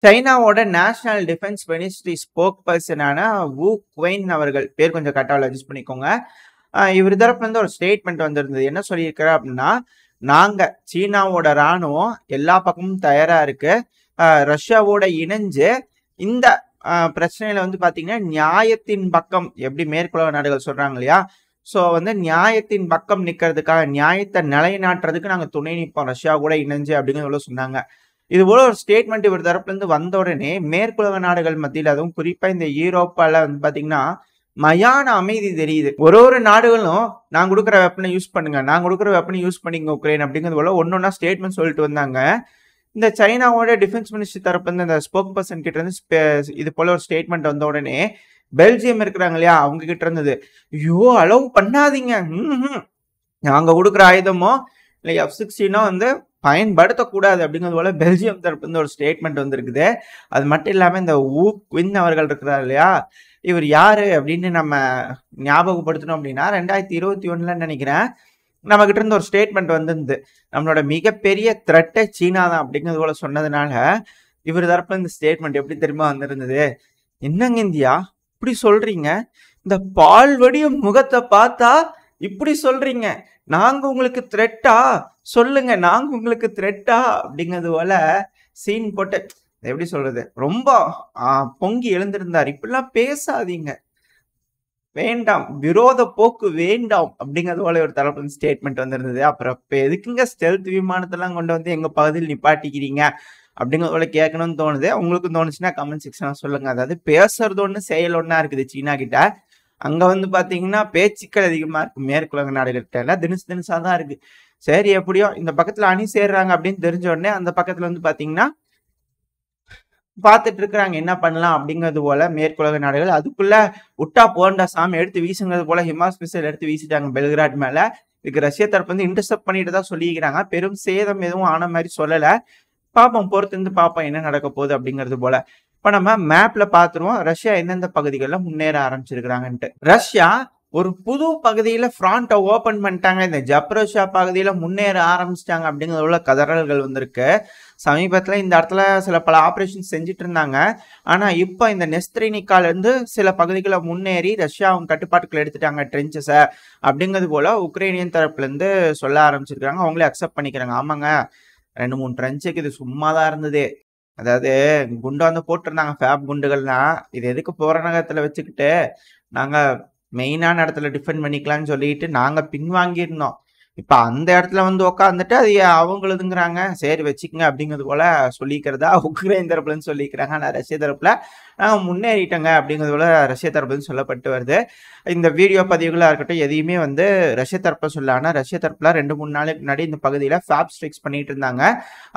சைனாவோட national defence ministry spoke பர்சனான வு குவெயின் அவர்கள், பேர் கொஞ்சம் கரெக்டாக அட்ஜஸ்ட் பண்ணிக்கோங்க. இவர் தரப்புல இருந்து ஒரு ஸ்டேட்மெண்ட் வந்திருந்தது. என்ன சொல்லியிருக்கிறார் அப்படின்னா, நாங்க சீனாவோட ராணுவம் எல்லா பக்கமும் தயாரா இருக்கு. ரஷ்யாவோட இணைஞ்சு இந்த பிரச்சனையில வந்து பாத்தீங்கன்னா நியாயத்தின் பக்கம், எப்படி மேற்குலக நாடுகள் சொல்றாங்க இல்லையா, ஸோ வந்து நியாயத்தின் பக்கம் நிக்கிறதுக்காக, நியாயத்தை நிலைநாட்டுறதுக்கு நாங்க துணை நிற்போம் ரஷ்யா கூட இணைஞ்சு அப்படிங்கிறத சொன்னாங்க. இது போல ஒரு ஸ்டேட்மெண்ட் இவர் தரப்புல இருந்து வந்த உடனே மேற்குலக நாடுகள் மத்தியில், அதுவும் குறிப்பா இந்த யூரோப்பால வந்து பாத்தீங்கன்னா மயான அமைதி தெரியுது. ஒரு நாடுகளும் நான் கொடுக்குற வெப்பனை யூஸ் பண்ணுங்க, நான் கொடுக்குற வெப்பனை யூஸ் பண்ணிங்க உக்ரைன் அப்படிங்கிறது போல ஒன்னொன்னா ஸ்டேட்மெண்ட் சொல்லிட்டு வந்தாங்க. இந்த சைனாவோட டிஃபென்ஸ் மினிஸ்ட்ரி தரப்பு இருந்து இந்த ஸ்போக் பர்சன் கிட்ட இருந்து இது போல ஒரு ஸ்டேட்மெண்ட் வந்த உடனே பெல்ஜியம் இருக்கிறாங்க இல்லையா, அவங்க கிட்ட இருந்தது, ஐயோ அலோவ் பண்ணாதீங்க, நாங்க கொடுக்குற ஆயுதமோ இல்லை F-16 வந்து பயன்படுத்தக்கூடாது அப்படிங்கிறது போல பெல்ஜியம் தரப்பு இருந்து ஒரு ஸ்டேட்மெண்ட் வந்திருக்குது. அது மட்டும் இல்லாம இந்த வு குவின் அவர்கள் இருக்கிறார் இல்லையா, இவர் யாரு அப்படின்னு நம்ம ஞாபகப்படுத்தணும் அப்படின்னா 2021 நினைக்கிறேன், நம்ம கிட்ட இருந்து ஒரு ஸ்டேட்மெண்ட் வந்திருந்து, நம்மளோட மிகப்பெரிய த்ரெட்டை சீனா தான் அப்படிங்கிறது போல சொன்னதுனால இவர் தரப்புல இந்த ஸ்டேட்மெண்ட் எப்படி தெரியுமா வந்திருந்தது, என்னங்க இந்தியா இப்படி சொல்றீங்க, இந்த பால்வடிய முகத்தை பார்த்தா இப்படி சொல்றீங்க, நாங்க உங்களுக்கு த்ரெட்டா சொல்லுங்க, நாங்க உங்களுக்கு த்ரெட்டா அப்படிங்கிறது போல சீன் போட்டு, எப்படி சொல்றது, ரொம்ப பொங்கி எழுந்திருந்தார். இப்படிலாம் பேசாதீங்க, வேண்டாம், விரோத போக்கு வேண்டாம் அப்படிங்கிறது போல ஒரு தரப்பு ஸ்டேட்மெண்ட் வந்திருந்தது. அப்புறம் இப்ப எதுக்குங்க ஸ்டெல்த் விமானத்தெல்லாம் கொண்டு வந்து எங்க பகுதியில் நிப்பாட்டிக்கிறீங்க அப்படிங்கிறது போல கேட்கணும்னு தோணுது. உங்களுக்கு தோணுச்சுன்னா கமெண்ட் செக்ஷன் சொல்லுங்க. அதாவது பேசுறது ஒண்ணு செயல் ஒண்ணா இருக்குது சீனா கிட்ட. அங்க வந்து பாத்தீங்கன்னா பேச்சுக்கள் அதிகமா இருக்கு, மேற்குலக நாடுகள்கிட்ட எல்லாம் தினசா தான் இருக்கு. சரி, எப்படியோ இந்த பக்கத்துல அணி சேர்றாங்க அப்படின்னு தெரிஞ்ச உடனே அந்த பக்கத்துல வந்து பாத்தீங்கன்னா பார்த்துட்டு இருக்கிறாங்க என்ன பண்ணலாம் அப்படிங்கிறது போல மேற்குலக நாடுகள். அதுக்குள்ள உட்டா போண்டா சாமி எடுத்து வீசுங்கிறது போல ஹிமாஸ் மிசைல் எடுத்து வீசிட்டாங்க பெல்கிராட் மேல. இதுக்கு ரஷ்ய தரப்பு வந்து இன்டர்செப்ட் பண்ணிட்டு தான் சொல்லிக்கிறாங்க, பெரும் சேதம் எதுவும் ஆன மாதிரி சொல்லல. பாப்போம், பொறுத்து இருந்து பாப்போம் என்ன நடக்க போகுது அப்படிங்கிறது போல. இப்ப நம்ம மேப்ல பாத்துருவோம் ரஷ்யா எந்தெந்த பகுதிகளில் முன்னேற ஆரம்பிச்சிருக்கிறாங்கன்ட்டு. ரஷ்யா ஒரு புது பகுதியில ஃப்ராண்ட்டை ஓபன் பண்ணிட்டாங்க, இந்த ஜப்ரோஷியா பகுதியில முன்னேற ஆரம்பிச்சிட்டாங்க அப்படிங்கிறது உள்ள கதறல்கள் வந்திருக்கு. சமீபத்துல இந்த இடத்துல பல ஆபரேஷன் செஞ்சுட்டு இருந்தாங்க. ஆனா இப்ப இந்த நெஸ்த்ரினிக்கால இருந்து சில பகுதிகளை முன்னேறி ரஷ்யா அவங்க கட்டுப்பாட்டுக்குள்ள எடுத்துட்டாங்க ட்ரென்ச்சஸ அப்படிங்கிறது போல உக்ரைனியன் தரப்புல இருந்து சொல்ல ஆரம்பிச்சிருக்காங்க. அவங்களே அக்செப்ட் பண்ணிக்கிறாங்க, ஆமாங்க 2-3 ட்ரென்ச்சுக்கு இது சும்மாதான் இருந்தது, அதாவது குண்டு வந்து போட்டிருந்தாங்க ஃபேப் குண்டுகள்லாம், இது எதுக்கு புறநகரத்துல வச்சுக்கிட்டு நாங்க மெயினான இடத்துல டிஃபெண்ட் பண்ணிக்கலாம்னு சொல்லிட்டு நாங்க பின்வாங்கியிருந்தோம். இப்ப அந்த இடத்துல வந்து உட்காந்துட்டு அது அவங்களுதுங்கிறாங்க, சரி வச்சுக்கங்க அப்படிங்கிறது போல சொல்லிக்கிறதா உக்ரைன் தரப்புலன்னு சொல்லிக்கிறாங்க. ஆனா ரஷ்ய தரப்புல நாங்க முன்னேறிட்டோங்க அப்படிங்கிறது போல ரஷ்ய தரப்புலன்னு சொல்லப்பட்டு வருது. இந்த வீடியோ பதிவுகளா இருக்கட்டும் எதையுமே வந்து ரஷ்ய தரப்புல சொல்ல, ஆனா ரஷ்ய தரப்புல 2-3 நாளுக்கு முன்னாடி இந்த பகுதியில ஃபேப் ஸ்ட்ரைக்ஸ் பண்ணிட்டு இருந்தாங்க.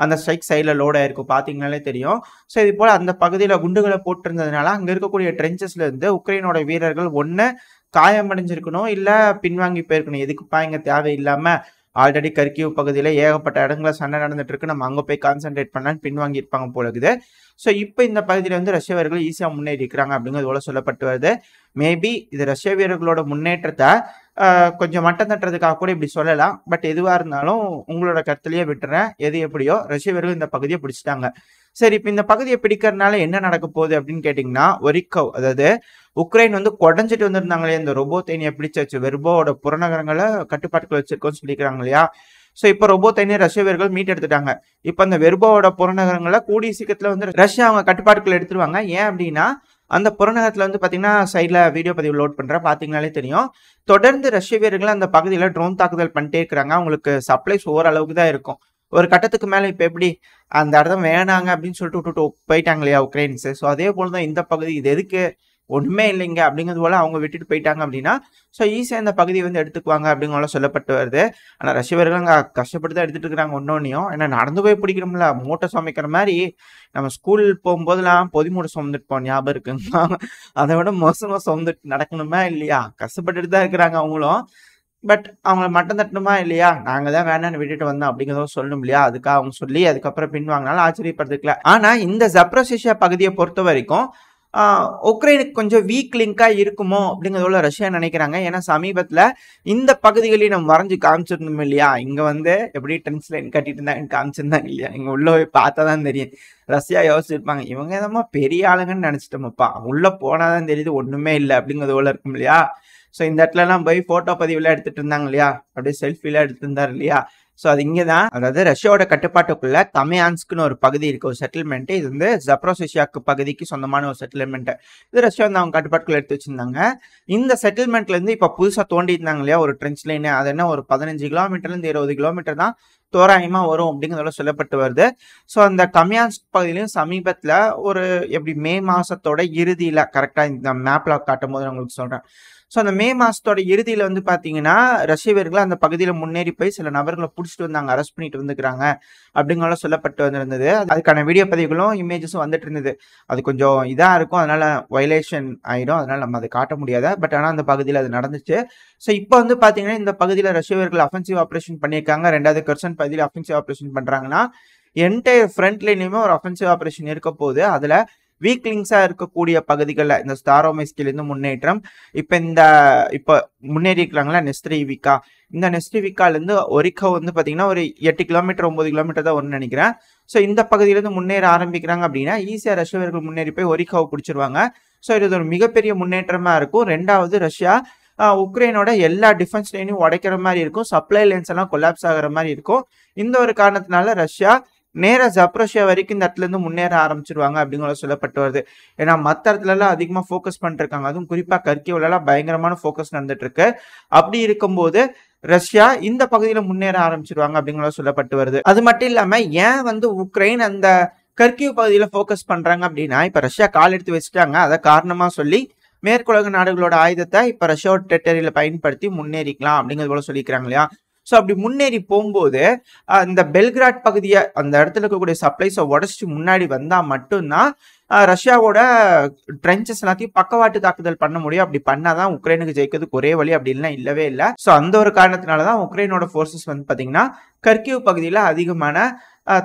அந்த ஸ்ட்ரைக் சைட்ல லோட் ஆயிருக்கும், பாத்தீங்கன்னாலே தெரியும். ஸோ இது போல அந்த பகுதியில குண்டுகளை போட்டு இருந்ததுனால அங்க இருக்கக்கூடிய ட்ரென்ச்சஸ்ல இருந்து உக்ரைனோட வீரர்கள் ஒண்ணு காயமடைஞ்சிருக்கணும், இல்ல பின்வாங்கி போயிருக்கணும். எதுக்குப்பா இங்க தேவையில்லாம, ஆல்ரெடி கர்கிவ் பகுதியில ஏகப்பட்ட இடங்கள சண்டை நடந்துட்டு இருக்கு, நம்ம அங்க போய் கான்சென்ட்ரேட் பண்ணலான்னு பின்வாங்கி இருப்பாங்க போல இருக்குது. ஸோ இப்போ இந்த பகுதியில வந்து ரஷ்ய வீரர்கள் ஈஸியா முன்னேறி இருக்கிறாங்க அப்படிங்கிறது போல சொல்லப்பட்டு வருது. மேபி இது ரஷ்ய வீரர்களோட முன்னேற்றத்தை கொஞ்சம் மட்டம் தட்டுறதுக்காக கூட இப்படி சொல்லலாம். பட் எதுவா இருந்தாலும் உங்களோட கருத்துலயே விட்டுறேன், எது எப்படியோ ரஷ்ய வீரர்கள் இந்த பகுதியை பிடிச்சிட்டாங்க. சரி, இப்ப இந்த பகுதியை பிடிக்கிறதுனால என்ன நடக்க போகுது அப்படின்னு கேட்டீங்கன்னா, ஒரிக்கவ், அதாவது உக்ரைன் வந்து குடஞ்சிட்டு வந்திருந்தாங்களே இந்த ரொபோத்தைனியை பிடிச்சாச்சு, வெர்போவோட புறநகரங்களை கட்டுப்பாட்டுக்குள்ள வச்சிருக்கோம்னு சொல்லிக்கிறாங்க இல்லையா. ஸோ இப்போ ரொபோத்தைனியை ரஷ்ய வீரர்கள் மீட் எடுத்துட்டாங்க. இப்போ அந்த வெர்போவோட புறநகரங்களை கூடிய சீக்கிரத்துல வந்து ரஷ்யா அவங்க கட்டுப்பாட்டுக்குள்ள எடுத்துருவாங்க. ஏன் அப்படின்னா அந்த புறநகரத்துல வந்து பாத்தீங்கன்னா சைட்ல வீடியோ பதிவு லோட் பண்றேன், பாத்தீங்கன்னாலே தெரியும். தொடர்ந்து ரஷ்ய வீரர்கள் அந்த பகுதியில ட்ரோன் தாக்குதல் பண்ணிட்டே இருக்கிறாங்க. அவங்களுக்கு சப்ளைஸ் ஓரளவுக்கு தான் இருக்கும். ஒரு கட்டத்துக்கு மேல இப்ப எப்படி அந்த இடத்த வேணாங்க அப்படின்னு சொல்லிட்டு விட்டுட்டு போயிட்டாங்க இல்லையா உக்ரைன்ஸ். ஸோ அதே போலதான் இந்த பகுதி, இது எதுக்கு ஒண்ணுமே இல்லைங்க அப்படிங்கிறது போல அவங்க விட்டுட்டு போயிட்டாங்க அப்படின்னா ஸோ ஈஸியா இந்த பகுதியை வந்து எடுத்துக்குவாங்க அப்படிங்கிற சொல்லப்பட்டு வருது. ஆனா ரஷ்ய வீரர்கள் அங்க கஷ்டப்பட்டு தான் எடுத்துட்டு இருக்காங்க ஒன்னொன்னையும். ஏன்னா நடந்து போய் பிடிக்கிறோம்ல, மூட்டை சுமைக்கிற மாதிரி. நம்ம ஸ்கூல் போகும்போதெல்லாம் பொதி மூட்டை சுமந்துட்டு போவோம், ஞாபகம் இருக்குங்களா? அதை விட மோசமா சுமந்துட்டு நடக்கணுமா இல்லையா, கஷ்டப்பட்டுட்டு தான் இருக்கிறாங்க அவங்களும். பட் அவங்கள மட்டம் தட்டணுமா இல்லையா, நாங்க தான் வேணான்னு விட்டுட்டு வந்தோம் அப்படிங்கிறத சொல்லணும் இல்லையா, அதுக்காக அவங்க சொல்லி அதுக்கப்புறம் பின்வாங்கினாலும் ஆச்சரியப்படுறதுக்கல. ஆனா இந்த ஜப்ரோசியா பகுதியை பொறுத்த வரைக்கும் உக்ரைனுக்கு கொஞ்சம் வீக் லிங்கா இருக்குமோ அப்படிங்கிறதுல ரஷ்யா நினைக்கிறாங்க. ஏன்னா சமீபத்துல இந்த பகுதிகளையும் நம்ம வரைஞ்சு காமிச்சிருந்தோம் இல்லையா, இங்க வந்து எப்படி ட்ரென்ஸ் லைன் கட்டிட்டு இருந்தாங்கன்னு காமிச்சிருந்தாங்க இல்லையா, இங்க உள்ள போய் பார்த்தாதான் தெரியும். ரஷ்யா யோசிச்சிருப்பாங்க, இவங்க எதமா பெரிய ஆளுங்கன்னு நினைச்சிட்டோமப்பா, உள்ள போனாதான் தெரியுது ஒண்ணுமே இல்லை அப்படிங்கிறது போல இருக்கும் இல்லையா. ஸோ இந்த இடத்துல எல்லாம் போய் போட்டோ பதிவுலாம் எடுத்துட்டு இருந்தாங்க இல்லையா, அப்படியே செல்ஃபிலாம் எடுத்துட்டு இருந்தாரு இல்லையா. ஸோ அது இங்கே தான், அதாவது ரஷ்யாவோட கட்டுப்பாட்டுக்குள்ள கமியான்ஸ்க்குன்னு ஒரு பகுதி இருக்கு, ஒரு செட்டில்மெண்ட். இது வந்து ஜப்ரோசியாக்கு பகுதிக்கு சொந்தமான ஒரு செட்டில்மெண்ட். இது ரஷ்யா வந்து அவங்க கட்டுப்பாட்டுக்குள்ள எடுத்து வச்சிருந்தாங்க. இந்த செட்டில்மெண்ட்ல இருந்து இப்ப புதுசா தோண்டி இருந்தாங்க இல்லையா ஒரு ட்ரென்ச் லைன், அது என்ன ஒரு 15 கிலோமீட்டர்ல இருந்து 20 கிலோமீட்டர் தான் தோராயமா வரும் அப்படிங்கிறதெல்லாம் சொல்லப்பட்டு வருது. ஸோ அந்த கமியான்ஸ்க் பகுதியிலையும் சமீபத்துல ஒரு எப்படி மே மாசத்தோட இறுதியில, கரெக்டா இந்த மேப்ல காட்டும் போது நான் உங்களுக்கு சொல்றேன். ஸோ அந்த மே மாசத்தோட இறுதியில வந்து பாத்தீங்கன்னா ரஷ்ய வீரர்கள் அந்த பகுதியில முன்னேறி போய் சில நபர்களை பிடிச்சிட்டு வந்தாங்க, அரெஸ்ட் பண்ணிட்டு வந்துக்கிறாங்க அப்படிங்கிறத சொல்லப்பட்டு வந்திருந்தது. அதுக்கான வீடியோ பதிவுகளும் இமேஜஸும் வந்துட்டு இருந்தது. அது கொஞ்சம் இதா இருக்கும், அதனால வயலேஷன் ஆயிடும், அதனால நம்ம அதை காட்ட முடியாது. பட் ஆனால் அந்த பகுதியில் அது நடந்துச்சு. ஸோ இப்போ வந்து பாத்தீங்கன்னா இந்த பகுதியில் ரஷ்ய வீரர்கள் அஃபென்சிவ் ஆப்ரேஷன் பண்ணியிருக்காங்க. 2வது கர்சன் பகுதியில் அஃபென்சிவ் ஆப்ரேஷன் பண்றாங்கன்னா என்டையர் ஃப்ரண்ட் லைன்லயுமே ஒரு அஃபென்சிவ் ஆப்ரேஷன் இருக்க போகுது. அதுல வீக் லிங்க்ஸா இருக்கக்கூடிய பகுதிகளில் இந்த ஸ்டாரோமைஸ்கிலிருந்து முன்னேற்றம், இப்போ முன்னேறி இருக்கிறாங்களா நெஸ்ட்ரிவிகா, இந்த நெஸ்ட்ரிவிகால இருந்து ஒரிக்கோ வந்து பாத்தீங்கன்னா ஒரு 8 கிலோமீட்டர் 9 கிலோமீட்டர் தான் வரும்னு நினைக்கிறேன். ஸோ இந்த பகுதியிலிருந்து முன்னேற ஆரம்பிக்கிறாங்க அப்படின்னா ஈஸியா ரஷ்ய வீரர்கள் முன்னேறி போய் ஒரிக்கோவை பிடிச்சிருவாங்க. ஸோ இது ஒரு மிகப்பெரிய முன்னேற்றமா இருக்கும். 2வது ரஷ்யா உக்ரைனோட எல்லா டிஃபென்ஸ் லைனையும் உடைக்கிற மாதிரி இருக்கும், சப்ளை லைன்ஸ் எல்லாம் கொலாப்ஸ் ஆகிற மாதிரி இருக்கும். இந்த ஒரு காரணத்தினால ரஷ்யா நேரா ஜப்ரோசியா வரைக்கும் இந்த இடத்துல இருந்து முன்னேற ஆரம்பிச்சிருவாங்க அப்படிங்கிற சொல்லப்பட்டு வருது. ஏன்னா மற்ற இடத்துல எல்லாம் அதிகமா ஃபோக்கஸ் பண்ணிட்டு இருக்காங்க, அதுவும் குறிப்பா கர்கிவ்ல எல்லாம் பயங்கரமான ஃபோக்கஸ் நடந்துட்டு இருக்கு. அப்படி இருக்கும்போது ரஷ்யா இந்த பகுதியில முன்னேற ஆரம்பிச்சிருவாங்க அப்படிங்கிறத சொல்லப்பட்டு வருது. அது மட்டும் இல்லாம ஏன் வந்து உக்ரைன் அந்த கர்கிவ் பகுதியில ஃபோக்கஸ் பண்றாங்க அப்படின்னா, இப்ப ரஷ்யா கால் எடுத்து வச்சுட்டாங்க, அதை காரணமா சொல்லி மேற்குலக நாடுகளோட ஆயுதத்தை இப்ப ரஷ்யாவோட டெரிட்டரியில பயன்படுத்தி முன்னேறிக்கலாம் அப்படிங்கிறது போல சொல்லிக்கிறாங்க இல்லையா. ஸோ அப்படி முன்னேறி போகும்போது இந்த பெல்கிராட் பகுதியை, அந்த இடத்துல இருக்கக்கூடிய சப்ளைஸை உடச்சிட்டு முன்னாடி வந்தா மட்டும்தான் ரஷ்யாவோட ட்ரென்ச்சஸ் எல்லாத்தையும் பக்கவாட்டு தாக்குதல் பண்ண முடியும். அப்படி பண்ணாதான் உக்ரைனுக்கு ஜெயிக்கிறதுக்கு ஒரே வழி, அப்படி இல்லைன்னா இல்லவே இல்லை. ஸோ அந்த ஒரு காரணத்தினாலதான் உக்ரைனோட ஃபோர்ஸஸ் வந்து பாத்தீங்கன்னா கர்கிவ் பகுதியில அதிகமான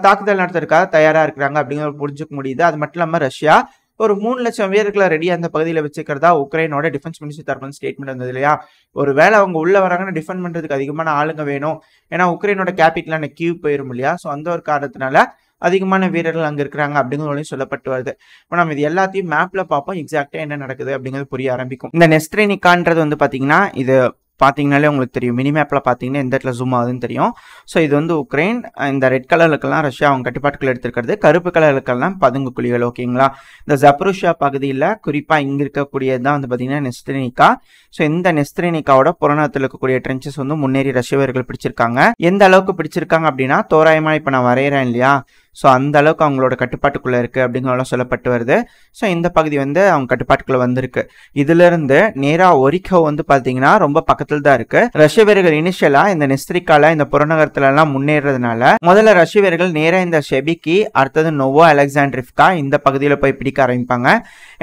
தாக்குதல் நடத்துறதுக்காக தயாரா இருக்கிறாங்க அப்படிங்கிறத புரிஞ்சுக்க முடியுது. அது மட்டும் இல்லாம ரஷ்யா ஒரு 3 லட்சம் வீரர்களை ரெடியா அந்த பகுதியில் வச்சுக்கிறதா உக்ரைனோட டிஃபென்ஸ் மினிஸ்ட்ரி தரப்பு ஸ்டேட்மெண்ட் வந்தது இல்லையா. ஒரு வேளை அவங்க உள்ள வராங்கன்னா டிஃபெண்ட் பண்றதுக்கு அதிகமான ஆளுங்க வேணும், ஏன்னா உக்ரைனோட கேபிட்டலான கீவ் போயிரும் இல்லையா. ஸோ அந்த ஒரு காரணத்தினால அதிகமான வீரர்கள் அங்க இருக்கிறாங்க அப்படிங்கிறது சொல்லப்பட்டு வருது. இப்போ நம்ம இது எல்லாத்தையும் மேப்ல பார்ப்போம், எக்ஸாக்டா என்ன நடக்குது அப்படிங்கிறது புரிய ஆரம்பிக்கும். இந்த நெஸ்ட்ரினிகான்றது வந்து பாத்தீங்கன்னா, இது பார்த்தீங்கனாலே உங்களுக்கு தெரியும், மினி மேப்பில் பார்த்தீங்கன்னா எந்த இடத்துல ஜூம் ஆகுதுன்னு தெரியும். ஸோ இது வந்து உக்ரைன், இந்த ரெட் கலருக்கெல்லாம் ரஷ்யா அவங்க கட்டுப்பாட்டுக்குள்ள எடுத்துருக்கிறது, கருப்பு கலருக்கெல்லாம் பதுங்கு குழிகள். ஓகேங்களா. இந்த ஜப்ரோசியா பகுதியில் குறிப்பாக இங்கே இருக்கக்கூடியது தான் வந்து பார்த்தீங்கன்னா நெஸ்ட்ரினிகா. ஸோ இந்த நெஸ்ட்ரினிகாவோட புறநகரத்தில் இருக்கக்கூடிய ட்ரென்ச்சஸ் வந்து முன்னேறி ரஷ்ய வீரர்கள் பிடிச்சிருக்காங்க. எந்த அளவுக்கு பிடிச்சிருக்காங்க அப்படின்னா தோராயமாக இப்போ நான் வரைகிறேன் இல்லையா, ஸோ அந்த அளவுக்கு அவங்களோட கட்டுப்பாட்டுக்குள்ள இருக்கு அப்படிங்கிறதெல்லாம் சொல்லப்பட்டு வருது. ஸோ இந்த பகுதி வந்து அவங்க கட்டுப்பாட்டுக்குள்ள வந்திருக்கு. இதுல இருந்து நேரா ஒரிக்கோ வந்து பாத்தீங்கன்னா ரொம்ப பக்கத்துல தான் இருக்கு. ரஷ்ய வீரர்கள் இனிஷியலா இந்த நெஸ்ட்ரிகால இந்த புறநகரத்துல எல்லாம் முன்னேறதுனால முதல்ல ரஷ்ய வீரர்கள் நேரா இந்த ஷெபிக்கி, அடுத்தது நோவோ அலெக்சாண்ட்ரிவ்கா இந்த பகுதியில போய் பிடிக்க ஆரம்பிப்பாங்க.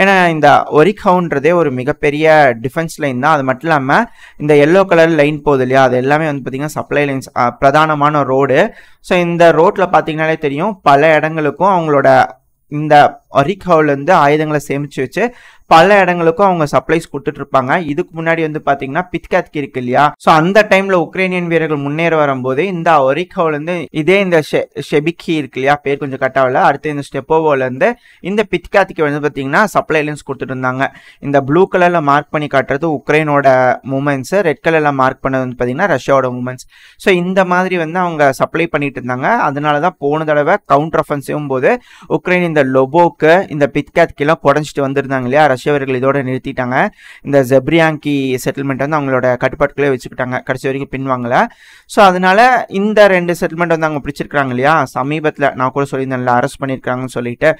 ஏன்னா இந்த ஒரிக்கோன்றதே ஒரு மிகப்பெரிய டிஃபென்ஸ் லைன் தான். அது மட்டும் இல்லாம இந்த எல்லோ கலர் லைன் போகுது இல்லையா, அது எல்லாமே வந்து பாத்தீங்கன்னா சப்ளை லைன்ஸ், பிரதானமான ரோடு. ஸோ இந்த ரோட்ல பாத்தீங்கன்னாலே தெரியும் பல இடங்களுக்கும் அவங்களோட இந்த ஒரிக்கோல இருந்து ஆயுதங்களை சேமிச்சு வச்சு பல இடங்களுக்கும் அவங்க சப்ளைஸ் கொடுத்துட்டு இருப்பாங்க. இதுக்கு முன்னாடி வந்து பாத்தீங்கன்னா பிட்காத்கி இருக்கு இல்லையா, சோ அந்த டைம்ல உக்ரைனியன் வீரர்கள் முன்னேற வரும்போது இந்த ஒரிக்கோல இருந்து இதே இந்த ஷெபிக்கி இருக்கு இல்லையா, பேர் கொஞ்சம் கட்டாவில, அடுத்து இந்த ஸ்டெப்போவோல இருந்து இந்த பிட்காத்கி வந்து பாத்தீங்கன்னா சப்ளை லைன்ஸ் கொடுத்துட்டு இருந்தாங்க. இந்த ப்ளூ கலர்ல மார்க் பண்ணி காட்டுறது உக்ரைனோட மூமெண்ட்ஸ், ரெட் கலர்ல மார்க் பண்ணது வந்து பாத்தீங்கன்னா ரஷ்யாவோட மூமெண்ட்ஸ். ஸோ இந்த மாதிரி வந்து அவங்க சப்ளை பண்ணிட்டு இருந்தாங்க. அதனாலதான் போன தடவை கவுண்டர் அஃபென்சிவும் போது உக்ரைன் இந்த லொபோக்கு இந்த பிட்காத்கி எல்லாம் குறைஞ்சிட்டு வந்திருந்தாங்க இல்லையா, ரஷ்யவர்கள் இதோட நிறுத்திட்டாங்க. இந்த ஜெப்ரியாங்கி செட்டில்மெண்ட் வந்து அவங்களோட கட்டுப்பாட்டுக்குள்ளே வச்சுக்கிட்டாங்க, கடைசி வரைக்கும் பின்வாங்கல. ஸோ அதனால இந்த 2 செட்டில்மெண்ட் வந்து அவங்க பிடிச்சிருக்காங்க இல்லையா, சமீபத்தில் நான் கூட சொல்லியிருந்தேன்ல அரெஸ்ட் பண்ணியிருக்காங்கன்னு சொல்லிட்டு.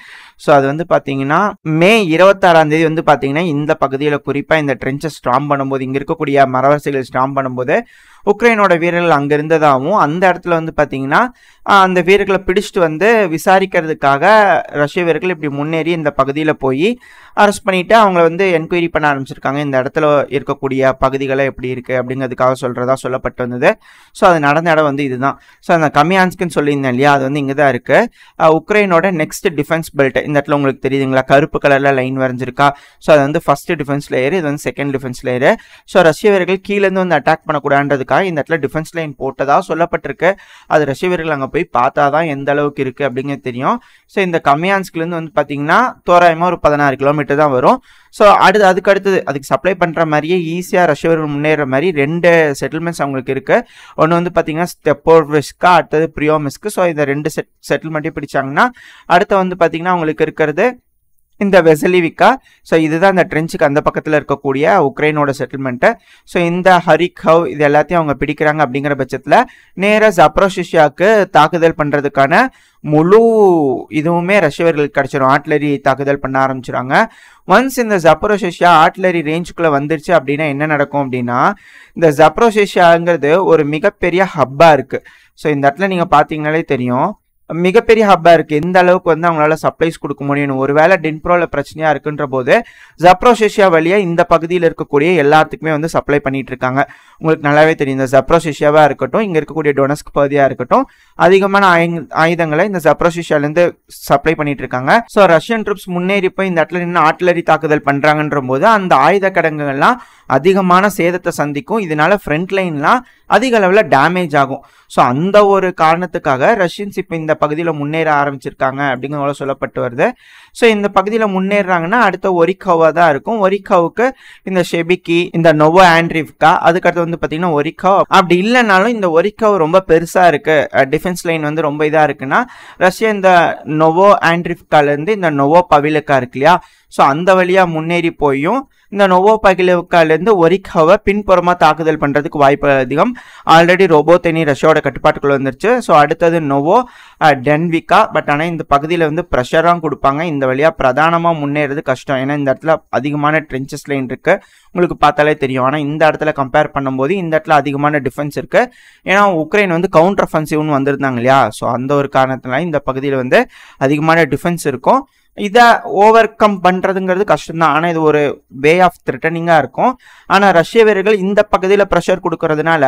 ஸோ அது வந்து பார்த்தீங்கன்னா மே 26ஆம் தேதி வந்து பார்த்தீங்கன்னா இந்த பகுதியில் குறிப்பாக இந்த ட்ரென்ச்சஸ் ஸ்ட்ராங் பண்ணும்போது, இங்கே இருக்கக்கூடிய மரவரிசைகள் ஸ்ட்ராங் பண்ணும்போது உக்ரைனோட வீரர்கள் அங்கே இருந்ததாகவும் அந்த இடத்துல வந்து பார்த்தீங்கன்னா அந்த வீரர்களை பிடிச்சிட்டு வந்து விசாரிக்கிறதுக்காக ரஷ்ய வீரர்கள் இப்படி முன்னேறி இந்த பகுதியில் போய் அரெஸ்ட் பண்ணிட்டு அவங்கள வந்து என்கொயரி பண்ண ஆரம்பிச்சிருக்காங்க. இந்த இடத்துல இருக்கக்கூடிய பகுதிகளை எப்படி இருக்கு அப்படிங்கிறதுக்காக சொல்றதா சொல்லப்பட்டு வந்தது. ஸோ அது நடந்த இடம் வந்து இதுதான். ஸோ அந்த கமியான்ஸ்க்குன்னு சொல்லியிருந்தேன் இல்லையா, அது வந்து இங்கே தான் இருக்கு. உக்ரைனோட நெக்ஸ்ட் டிஃபென்ஸ் பெல்ட் இந்த இடத்துல உங்களுக்கு தெரியுதுங்களா, கருப்பு கலர்ல லைன் வரைஞ்சிருக்கா. ஸோ அது வந்து ஃபர்ஸ்ட் டிஃபென்ஸ் லேயர், இது வந்து செகண்ட் டிஃபென்ஸ் லேயர். ஸோ ரஷ்ய வீரர்கள் கீழேருந்து வந்து அட்டாக் பண்ணக்கூடாதுன்றதுக்காக இந்த இடத்துல டிஃபென்ஸ் லைன் போட்டதா சொல்லப்பட்டிருக்கு. அது ரஷ்ய வீரர்கள் அங்கே போய் பார்த்தா தான் எந்த அளவுக்கு இருக்கு அப்படிங்கிறது தெரியும். ஸோ இந்த கமியான்ஸ்க்லேருந்து வந்து பார்த்தீங்கன்னா தோராயமாக ஒரு 16 கிலோமீட்டர் தான் வரும். ஸோ அதுக்கு அடுத்தது அதுக்கு சப்ளை பண்ணுற மாதிரியே ஈஸியாக ரஷ்ய வீரர்கள் முன்னேற மாதிரி 2 செட்டில்மெண்ட்ஸ் அவங்களுக்கு இருக்கு. ஒன்று வந்து பார்த்தீங்கன்னா ஸ்டெப்போர்விஸ்கா, அடுத்தது பிரியோமிஸ்க்கு. ஸோ இந்த 2 செட்டில்மெண்ட்டையும் பிடிச்சாங்கன்னா அடுத்து வந்து பார்த்தீங்கன்னா அவங்களுக்கு இருக்கிறது இந்த வெசலிவிக்கா. ஸோ இதுதான் இந்த ட்ரென்ச்சுக்கு அந்த பக்கத்தில் இருக்கக்கூடிய உக்ரைனோட செட்டில்மெண்ட்டு. ஸோ இந்த ஹரிகவ் இது எல்லாத்தையும் அவங்க பிடிக்கிறாங்க. அப்படிங்கிற பட்சத்தில் நேராக ஜப்ரோசிஷியாவுக்கு தாக்குதல் பண்ணுறதுக்கான முழு இதுவுமே ரஷ்யவர்களுக்கு கிடைச்சிடும். ஆர்ட்லரி தாக்குதல் பண்ண ஆரம்பிச்சிடுறாங்க. ஒன்ஸ் இந்த ஜப்ரோசிஷியா ஆர்ட்லரி ரேஞ்சுக்குள்ளே வந்துருச்சு அப்படின்னா என்ன நடக்கும் அப்படின்னா, இந்த ஜப்ரோசிஷியாங்கிறது ஒரு மிகப்பெரிய ஹப்பாக இருக்குது. ஸோ இந்த இடத்துல நீங்கள் பார்த்தீங்கன்னாலே தெரியும், மிகப்பெரிய ஹப்பா இருக்கு. எந்த அளவுக்கு வந்து அவங்களால சப்ளைஸ் கொடுக்க முடியும். ஒருவேளை டின்ப்ரோல பிரச்சனையா இருக்குன்ற போது ஜப்ரோசிஷியா வழியா இந்த பகுதியில் இருக்கக்கூடிய எல்லாத்துக்குமே வந்து சப்ளை பண்ணிட்டு இருக்காங்க. உங்களுக்கு நல்லாவே தெரியும், இந்த ஜப்ரோசிஷியாவா இருக்கட்டும், இங்க இருக்கக்கூடிய டொனஸ்க் பகுதியா இருக்கட்டும், அதிகமான ஆயுதங்களை இந்த ஜப்ரோசிஷியாலேருந்து சப்ளை பண்ணிட்டு இருக்காங்க. ஸோ ரஷ்யன் ட்ரூப்ஸ் முன்னேறி போய் இந்த இடத்துல நின்று ஆர்ட்லரி தாக்குதல் பண்றாங்கன்ற போது அந்த ஆயுத கடங்குகள்லாம் அதிகமான சேதத்தை சந்திக்கும். இதனால ஃப்ரண்ட் லைன்லாம் அதிக அளவில் டேமேஜ் ஆகும். ஸோ அந்த ஒரு காரணத்துக்காக ரஷ்யன்ஸ் இப்போ இந்த பகுதியில் முன்னேற ஆரம்பிச்சிருக்காங்க அப்படிங்கிறத சொல்லப்பட்டு வருது. ஸோ இந்த பகுதியில் முன்னேறாங்கன்னா அடுத்த ஒரிகோவா தான் இருக்கும். ஒரிகோவுக்கு இந்த ஷெபிக்கி, இந்த நோவோ ஆண்ட்ரிவ்கா, அதுக்கடுத்து வந்து பார்த்தீங்கன்னா ஒரிகோ. அப்படி இல்லைனாலும் இந்த ஒரிகோ ரொம்ப பெருசாக இருக்கு, டிஃபென்ஸ் லைன் வந்து ரொம்ப இதாக இருக்குன்னா ரஷ்யா இந்த நோவோ ஆண்ட்ரிவ்காலேருந்து இந்த நோவோ பவிலுக்கா இருக்கு இல்லையா, ஸோ அந்த வழியாக முன்னேறி போயும் இந்த நோவோ பகிலவுக்காலேருந்து ஒரிகோவை பின்புறமாக தாக்குதல் பண்ணுறதுக்கு வாய்ப்பு அதிகம். ஆல்ரெடி ரோபோதெனி ரஷ்யாவோட கட்டுப்பாட்டுக்குள்ள வந்துருச்சு. ஸோ அடுத்தது நோவோ டென்விகா. பட் ஆனால் இந்த பகுதியில் வந்து ப்ரெஷராக கொடுப்பாங்க. இந்த வழியாக பிரதானமாக முன்னேறது கஷ்டம். ஏன்னா இந்த இடத்துல அதிகமான ட்ரென்ச்சஸ் லைன் இருக்குது, உங்களுக்கு பார்த்தாலே தெரியும். ஆனால் இந்த இடத்துல கம்பேர் பண்ணும்போது இந்த இடத்துல அதிகமான டிஃபென்ஸ் இருக்குது. ஏன்னா உக்ரைன் வந்து கவுண்டர் அஃபென்சிவ்னு வந்திருந்தாங்க இல்லையா, ஸோ அந்த ஒரு காரணத்தினால இந்த பகுதியில் வந்து அதிகமான டிஃபென்ஸ் இருக்கும். இதை ஓவர் கம் பண்ணுறதுங்கிறது கஷ்டம்தான். ஆனால் இது ஒரு வே ஆஃப் த்ரெட்டனிங்காக இருக்கும். ஆனால் ரஷ்ய வீரர்கள் இந்த பகுதியில் ப்ரெஷர் கொடுக்கறதுனால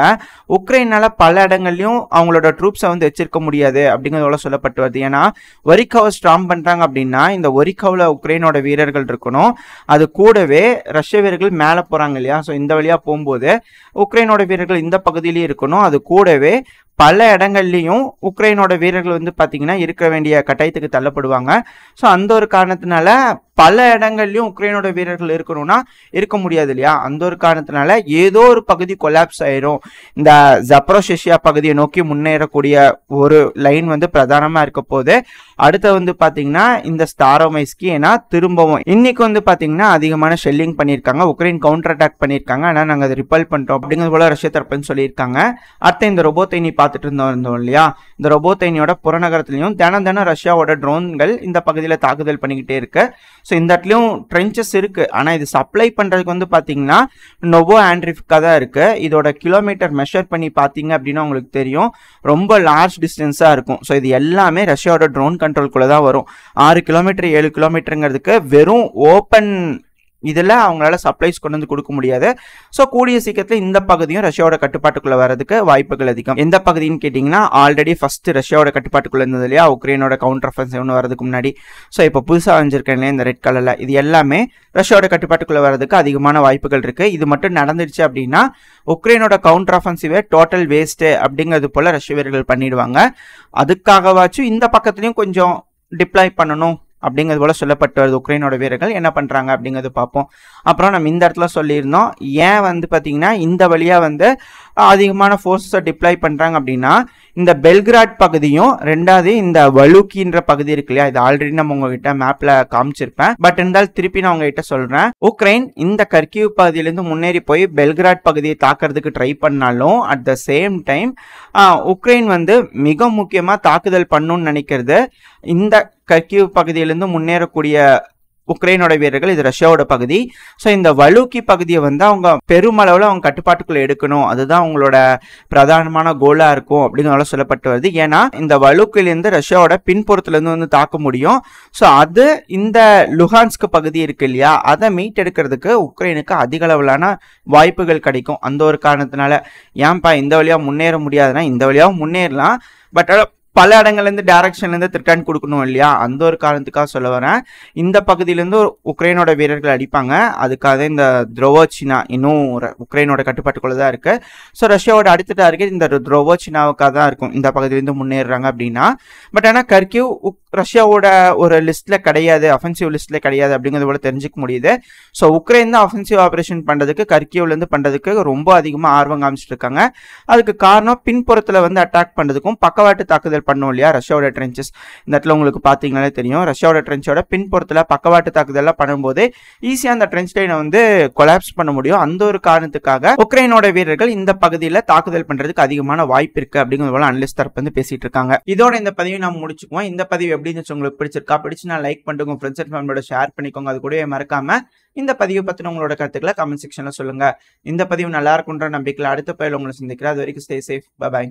உக்ரைனால் பல இடங்கள்லையும் அவங்களோட ட்ரூப்ஸை வந்து வச்சிருக்க முடியாது அப்படிங்கிறதோட சொல்லப்பட்டு வருது. ஏன்னா ஒரிகோவை ஸ்ட்ராங் பண்ணுறாங்க அப்படின்னா இந்த ஒரிகோவில் உக்ரைனோட வீரர்கள் இருக்கணும். அது கூடவே ரஷ்ய வீரர்கள் மேலே போகிறாங்க இல்லையா, ஸோ இந்த வழியாக போகும்போது உக்ரைனோட வீரர்கள் இந்த பகுதியிலையும் இருக்கணும். அது கூடவே பல இடங்கள்லையும் உக்ரைனோட வீரர்கள் வந்து பார்த்தீங்கன்னா இருக்க வேண்டிய கட்டாயத்துக்கு தள்ளப்படுவாங்க. ஸோ அந்த ஒரு காரணத்தினால பல இடங்கள்லையும் உக்ரைனோட வீரர்கள் இருக்கணும்னா இருக்க முடியாது இல்லையா. அந்த ஒரு காரணத்தினால ஏதோ ஒரு பகுதி கொலாப்ஸ் ஆயிரும். இந்த ஜப்ரோசிஷியா பகுதியை நோக்கி முன்னேறக்கூடிய ஒரு லைன் வந்து பிரதானமாக இருக்க போது. அடுத்து வந்து பார்த்தீங்கன்னா இந்த ஸ்டாரோமைஸ்கி, ஏன்னா திரும்பவும் இன்னைக்கு வந்து பார்த்தீங்கன்னா அதிகமான ஷெல்லிங் பண்ணியிருக்காங்க, உக்ரைன் கவுண்டர் அட்டாக் பண்ணியிருக்காங்க. ஆனால் நாங்கள் அதை ரிப்பல் பண்ணிட்டோம் அப்படிங்கிறது போல ரஷ்ய தரப்புன்னு சொல்லியிருக்காங்க. அடுத்து இந்த ரோபோதைனி பார்த்துட்டு இருந்தோம் இல்லையா, இந்த ரோபோதைனியோட புறநகரத்துலையும் தினம் ரஷ்யாவோட ட்ரோன்கள் இந்த பகுதியில் தாக்குதல் பண்ணிக்கிட்டே இருக்கு. ஸோ இந்த இடத்துலையும் ட்ரென்ச்சஸ் இருக்கு. ஆனால் இது சப்ளை பண்ணுறதுக்கு வந்து பார்த்தீங்கன்னா நோவோ ஆண்ட்ரிவ்கா தான் இருக்கு. இதோட கிலோமீட்டர் மெஷர் பண்ணி பார்த்தீங்க அப்படின்னா உங்களுக்கு தெரியும், ரொம்ப லார்ஜ் டிஸ்டன்ஸாக இருக்கும். ஸோ இது எல்லாமே ரஷ்யாவோட ட்ரோன் கண்ட்ரோல்குள்ளே தான் வரும். 6 கிலோமீட்டர் 7 கிலோமீட்டருங்கிறதுக்கு வெறும் ஓப்பன் இதில் அவங்களால சப்ளைஸ் கொண்டு வந்து கொடுக்க முடியாது. ஸோ கூடிய சீக்கிரத்தில் இந்த பகுதியும் ரஷ்யாவோட கட்டுப்பாட்டுக்குள்ளே வரதுக்கு வாய்ப்புகள் அதிகம். எந்த பகுதின்னு கேட்டிங்கன்னா ஆல்ரெடி ஃபர்ஸ்ட் ரஷ்யாவோட கட்டுப்பாட்டுக்குள்ளே இருந்தது இல்லையா, உக்ரைனோட கவுண்டர் அஃபென்சிவ்னு வரதுக்கு முன்னாடி. ஸோ இப்போ புதுசாக வந்திருக்கேன் இல்லையா இந்த ரெட் கலரில், இது எல்லாமே ரஷ்யாவோட கட்டுப்பாட்டுக்குள்ளே வரதுக்கு அதிகமான வாய்ப்புகள் இருக்குது. இது மட்டும் நடந்துருச்சு அப்படின்னா உக்ரைனோட கவுண்டர் அஃபென்சிவே டோட்டல் வேஸ்ட்டு அப்படிங்கிறது போல் ரஷ்ய வீரர்கள் பண்ணிடுவாங்க. அதுக்காகவாச்சும் இந்த பக்கத்துலையும் கொஞ்சம் டிப்ளாய் பண்ணணும் அப்படிங்கிறது போல சொல்லப்பட்டு வருது. உக்ரைனோட வீரர்கள் என்ன பண்ணுறாங்க அப்படிங்கிறது பார்ப்போம். அப்புறம் நம்ம இந்த இடத்துல சொல்லியிருந்தோம், ஏன் வந்து பார்த்தீங்கன்னா இந்த வழியாக வந்து அதிகமான ஃபோர்ஸை டிப்ளாய் பண்ணுறாங்க அப்படின்னா இந்த பெல்கிராட் பகுதியும் ரெண்டாவது இந்த வலுக்கின்ற பகுதி இருக்கு இல்லையா, இது ஆல்ரெடி நம்ம உங்ககிட்ட மேப்ல காமிச்சிருப்பேன். பட் இருந்தாலும் திருப்பி நான் உங்ககிட்ட சொல்றேன், உக்ரைன் இந்த கர்கிவ் பகுதியிலிருந்து முன்னேறி போய் பெல்கிராட் பகுதியை தாக்குறதுக்கு ட்ரை பண்ணாலும் at the same time Ukraine வந்து மிக முக்கியமா தாக்குதல் பண்ணணும்னு நினைக்கிறது இந்த கர்கிவ் பகுதியிலிருந்து முன்னேறக்கூடிய உக்ரைனோட வீரர்கள், இது ரஷ்யாவோட பகுதி. ஸோ இந்த வலூக்கி பகுதியை வந்து அவங்க பெருமளவில் அவங்க கட்டுப்பாட்டுக்குள்ள எடுக்கணும், அதுதான் அவங்களோட பிரதானமான கோலா இருக்கும் அப்படின்னு சொல்லப்பட்டு வருது. ஏன்னா இந்த வலூக்கிலிருந்து ரஷ்யாவோட பின்புறத்துல இருந்து தாக்க முடியும். ஸோ அது இந்த லுஹான்ஸ்க் பகுதி இருக்கு இல்லையா, அதை மீட்டெடுக்கிறதுக்கு உக்ரைனுக்கு அதிக அளவிலான வாய்ப்புகள் கிடைக்கும். அந்த ஒரு காரணத்தினால ஏன்பா இந்த வழியா முன்னேற முடியாதுன்னா இந்த வழியாவும் முன்னேறலாம், பட் பல இடங்கள்லேருந்து டைரக்ஷன்லேருந்து த்ரிட்டன் கொடுக்கணும் இல்லையா, அந்த ஒரு காரணத்துக்காக சொல்ல வரேன். இந்த பகுதியிலேருந்து உக்ரைனோட வீரர்கள் அடிப்பாங்க, அதுக்காக இந்த த்ரோவோச்சினா இன்னும் உக்ரைனோட கட்டுப்பாட்டுக்குள்ள தான் இருக்கு. ஸோ ரஷ்யாவோட அடுத்த டார்கெட் இந்த த்ரோவோச்சினாவுக்காக தான் இருக்கும், இந்த பகுதியிலேருந்து முன்னேறுறாங்க அப்படின்னா. பட் ஆனால் கர்கிவ் ரஷ்யாவோட ஒரு லிஸ்ட்ல கிடையாது, அஃபென்சிவ் லிஸ்ட்ல கிடையாது அப்படிங்கிறது போல தெரிஞ்சுக்க முடியுது. ஸோ உக்ரைன் தான் அஃபென்சிவ் ஆபரேஷன் பண்றதுக்கு கர்கிவ்லேருந்து பண்றதுக்கு ரொம்ப அதிகமாக ஆர்வம் காமிச்சிட்டு இருக்காங்க. அதுக்கு காரணம் பின்புறத்தில் வந்து அட்டாக் பண்றதுக்கும் பக்கவாட்டு தாக்குதல் பண்ணும் இல்லையா ரஷ்யாவோட ட்ரென்ச்சஸ். இந்த இடத்துல உங்களுக்கு பார்த்தீங்கன்னாலே தெரியும், ரஷ்யாவோட ட்ரென்ச்சோட பின்புறத்தில் பக்கவாட்டு தாக்குதல்லாம் பண்ணும்போது ஈஸியாக அந்த ட்ரென்ச் லைனை வந்து கொலாப்ஸ் பண்ண முடியும். அந்த ஒரு காரணத்துக்காக உக்ரைனோட வீரர்கள் இந்த பகுதியில் தாக்குதல் பண்றதுக்கு அதிகமான வாய்ப்பு இருக்கு அப்படிங்கிறது போல அனலிஸ்ட் தரப்பு வந்து பேசிட்டு இருக்காங்க. இதோட இந்த பதிவை நம்ம முடிச்சுக்குவோம். இந்த பதிவு எப்படி இருந்துச்சு, உங்களுக்கு பிடிச்சிருக்கா? பிடிச்சுனா லைக் பண்ணுங்க, உங்க ஃப்ரெண்ட்ஸ் அண்ட் ஃபேமிலியோட ஷேர் பண்ணிக்கோங்க. அது கூடவே மறக்காம இந்த பதிவு பத்தின உங்களோட கருத்துக்களை கமெண்ட் செக்ஷன்ல சொல்லுங்க. இந்த பதிவு நல்லா இருக்குன்ற நம்பிக்கையில் அடுத்த பதிவில் உங்களை சந்திக்கிறேன். அது வரைக்கும் ஸ்டே சேஃப். Bye bye.